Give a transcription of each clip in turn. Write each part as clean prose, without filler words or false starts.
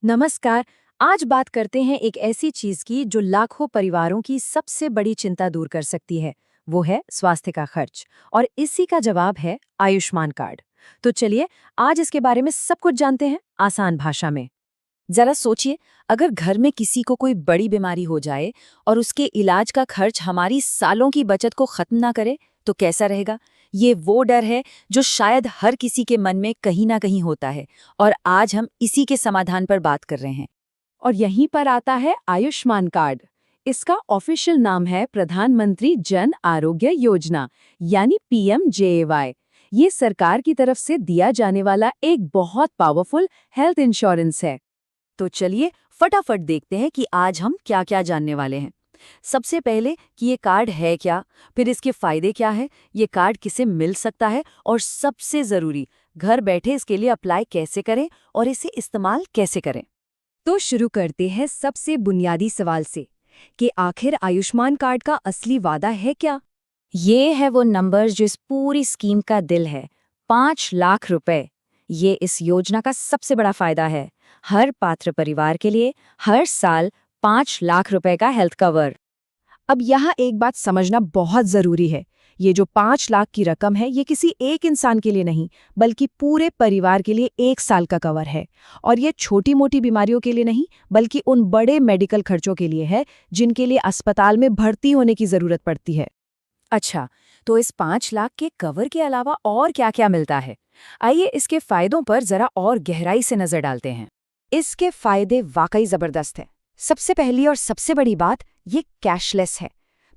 नमस्कार। आज बात करते हैं एक ऐसी चीज की जो लाखों परिवारों की सबसे बड़ी चिंता दूर कर सकती है। वो है स्वास्थ्य का खर्च। और इसी का जवाब है आयुष्मान कार्ड। तो चलिए आज इसके बारे में सब कुछ जानते हैं आसान भाषा में। जरा सोचिए, अगर घर में किसी को कोई बड़ी बीमारी हो जाए और उसके इलाज का खर्च हमारी सालों की बचत को खत्म ना करे तो कैसा रहेगा। ये वो डर है जो शायद हर किसी के मन में कहीं ना कहीं होता है। और आज हम इसी के समाधान पर बात कर रहे हैं। और यहीं पर आता है आयुष्मान कार्ड। इसका ऑफिशियल नाम है प्रधानमंत्री जन आरोग्य योजना, यानी PMJAY। ये सरकार की तरफ से दिया जाने वाला एक बहुत पावरफुल हेल्थ इंश्योरेंस है। तो चलिए फटाफट देखते हैं कि आज हम क्या क्या जानने वाले हैं। सबसे पहले कि ये कार्ड है क्या, फिर इसके फायदे क्या है, ये कार्ड किसे मिल सकता है, और सबसे जरूरी, घर बैठे इसके लिए अप्लाई कैसे करें और इसे इस्तेमाल कैसे करें। तो शुरू करते हैं सबसे बुनियादी सवाल से कि आखिर आयुष्मान कार्ड का असली वादा है क्या। ये है वो नंबर जो इस पूरी स्कीम का दिल है। 5 लाख रुपए। ये इस योजना का सबसे बड़ा फायदा है। हर पात्र परिवार के लिए हर साल 5 लाख रुपए का हेल्थ कवर। अब यहाँ एक बात समझना बहुत जरूरी है। ये जो 5 लाख की रकम है, ये किसी एक इंसान के लिए नहीं, बल्कि पूरे परिवार के लिए 1 साल का कवर है। और ये छोटी मोटी बीमारियों के लिए नहीं, बल्कि उन बड़े मेडिकल खर्चों के लिए है जिनके लिए अस्पताल में भर्ती होने की जरूरत पड़ती है। अच्छा, तो इस 5 लाख के कवर के अलावा और क्या-क्या मिलता है? आइए इसके फायदों पर जरा और गहराई से नजर डालते हैं। इसके फायदे वाकई जबरदस्त हैं। सबसे पहली और सबसे बड़ी बात, ये कैशलेस है।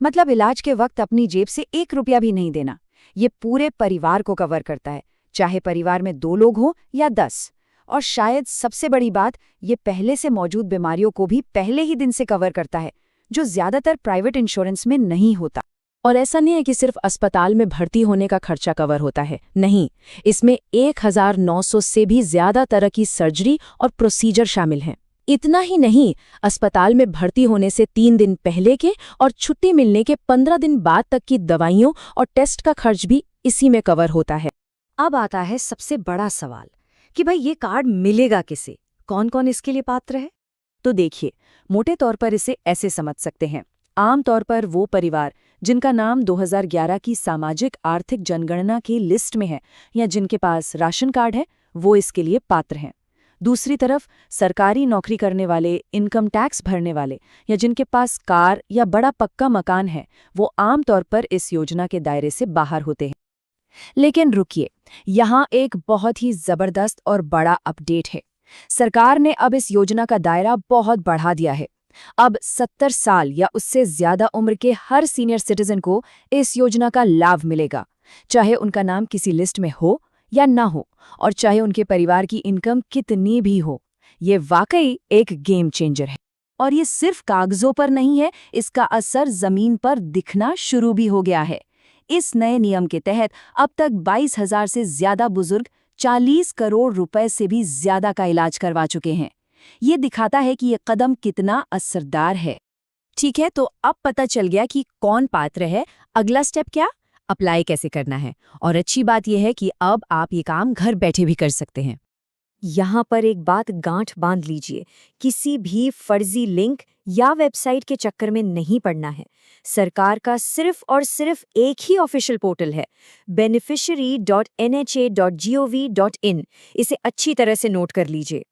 मतलब इलाज के वक्त अपनी जेब से 1 रुपया भी नहीं देना। ये पूरे परिवार को कवर करता है, चाहे परिवार में 2 लोग हों या 10। और शायद सबसे बड़ी बात, ये पहले से मौजूद बीमारियों को भी पहले ही दिन से कवर करता है, जो ज्यादातर प्राइवेट इंश्योरेंस में नहीं होता। और ऐसा नहीं है कि सिर्फ अस्पताल में भर्ती होने का खर्चा कवर होता है, नहीं, इसमें 1900 से भी ज्यादा तरह की सर्जरी और प्रोसीजर शामिल हैं। इतना ही नहीं, अस्पताल में भर्ती होने से 3 दिन पहले के और छुट्टी मिलने के 15 दिन बाद तक की दवाइयों और टेस्ट का खर्च भी इसी में कवर होता है। अब आता है सबसे बड़ा सवाल कि भाई ये कार्ड मिलेगा किसे, कौन कौन इसके लिए पात्र है। तो देखिए, मोटे तौर पर इसे ऐसे समझ सकते हैं। आमतौर पर वो परिवार जिनका नाम 2011 की सामाजिक आर्थिक जनगणना की लिस्ट में है या जिनके पास राशन कार्ड है, वो इसके लिए पात्र हैं। दूसरी तरफ सरकारी नौकरी करने वाले, इनकम टैक्स भरने वाले या जिनके पास कार या बड़ा पक्का मकान है, वो आमतौर पर इस योजना के दायरे से बाहर होते हैं। लेकिन रुकिए, यहाँ एक बहुत ही जबरदस्त और बड़ा अपडेट है। सरकार ने अब इस योजना का दायरा बहुत बढ़ा दिया है। अब 70 साल या उससे ज्यादा उम्र के हर सीनियर सिटीजन को इस योजना का लाभ मिलेगा, चाहे उनका नाम किसी लिस्ट में हो या ना हो, और चाहे उनके परिवार की इनकम कितनी भी हो। ये वाकई एक गेम चेंजर है। और ये सिर्फ कागजों पर नहीं है, इसका असर जमीन पर दिखना शुरू भी हो गया है। इस नए नियम के तहत अब तक 22,000 से ज्यादा बुजुर्ग 40 करोड़ रुपए से भी ज्यादा का इलाज करवा चुके हैं। ये दिखाता है कि ये कदम कितना असरदार है। ठीक है, तो अब पता चल गया कि कौन पात्र है। अगला स्टेप क्या, अप्लाई कैसे करना है। और अच्छी बात यह है कि अब आप ये काम घर बैठे भी कर सकते हैं। यहाँ पर एक बात गांठ बांध लीजिए, किसी भी फर्जी लिंक या वेबसाइट के चक्कर में नहीं पड़ना है। सरकार का सिर्फ और सिर्फ एक ही ऑफिशियल पोर्टल है, beneficiary.nha.gov.in। इसे अच्छी तरह से नोट कर लीजिए।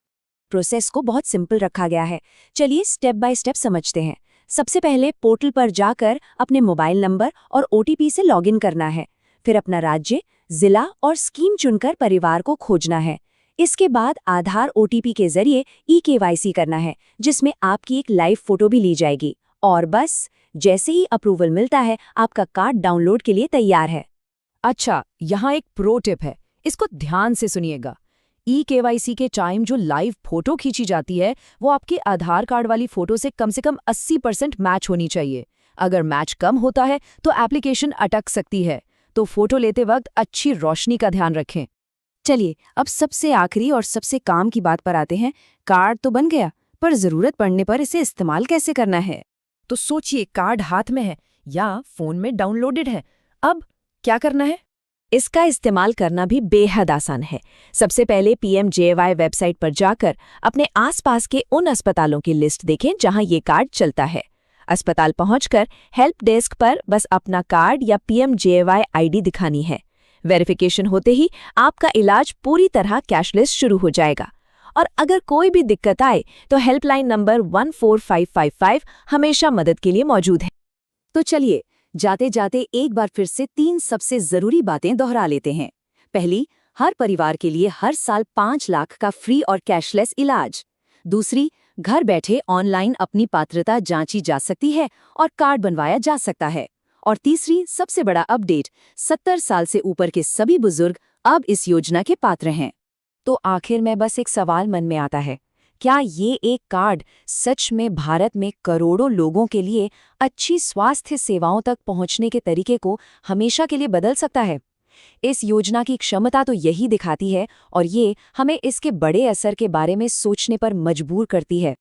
प्रोसेस को बहुत सिंपल रखा गया है। चलिए स्टेप बाय स्टेप समझते हैं। सबसे पहले पोर्टल पर जाकर अपने मोबाइल नंबर और OTP से लॉगिन करना है। फिर अपना राज्य, जिला और स्कीम चुनकर परिवार को खोजना है। इसके बाद आधार OTP के जरिए eKYC करना है, जिसमें आपकी एक लाइव फोटो भी ली जाएगी। और बस जैसे ही अप्रूवल मिलता है, आपका कार्ड डाउनलोड के लिए तैयार है। अच्छा, यहाँ एक प्रो टिप है, इसको ध्यान से सुनिएगा। eKYC के टाइम जो लाइव फोटो खींची जाती है, वो आपके आधार कार्ड वाली फोटो से कम 80% मैच होनी चाहिए। अगर मैच कम होता है तो एप्लीकेशन अटक सकती है, तो फोटो लेते वक्त अच्छी रोशनी का ध्यान रखें। चलिए अब सबसे आखिरी और सबसे काम की बात पर आते हैं। कार्ड तो बन गया, पर जरूरत पड़ने पर इसे इस्तेमाल कैसे करना है। तो सोचिए, कार्ड हाथ में है या फोन में डाउनलोडेड है, अब क्या करना है। इसका इस्तेमाल करना भी बेहद आसान है। सबसे पहले पीएमजेएवाई वेबसाइट पर जाकर अपने आसपास के उन अस्पतालों की लिस्ट देखें जहां ये कार्ड चलता है। अस्पताल पहुंचकर हेल्प डेस्क पर बस अपना कार्ड या पीएमजेएवाई आईडी दिखानी है। वेरिफिकेशन होते ही आपका इलाज पूरी तरह कैशलेस शुरू हो जाएगा। और अगर कोई भी दिक्कत आए तो हेल्पलाइन नंबर 14555 हमेशा मदद के लिए मौजूद है। तो चलिए, जाते जाते एक बार फिर से 3 सबसे जरूरी बातें दोहरा लेते हैं। पहली, हर परिवार के लिए हर साल 5 लाख का फ्री और कैशलेस इलाज। दूसरी, घर बैठे ऑनलाइन अपनी पात्रता जांची जा सकती है और कार्ड बनवाया जा सकता है। और तीसरी, सबसे बड़ा अपडेट, 70 साल से ऊपर के सभी बुजुर्ग अब इस योजना के पात्र हैं। तो आखिर में बस एक सवाल मन में आता है, क्या ये एक कार्ड सच में भारत में करोड़ों लोगों के लिए अच्छी स्वास्थ्य सेवाओं तक पहुंचने के तरीके को हमेशा के लिए बदल सकता है? इस योजना की क्षमता तो यही दिखाती है और ये हमें इसके बड़े असर के बारे में सोचने पर मजबूर करती है।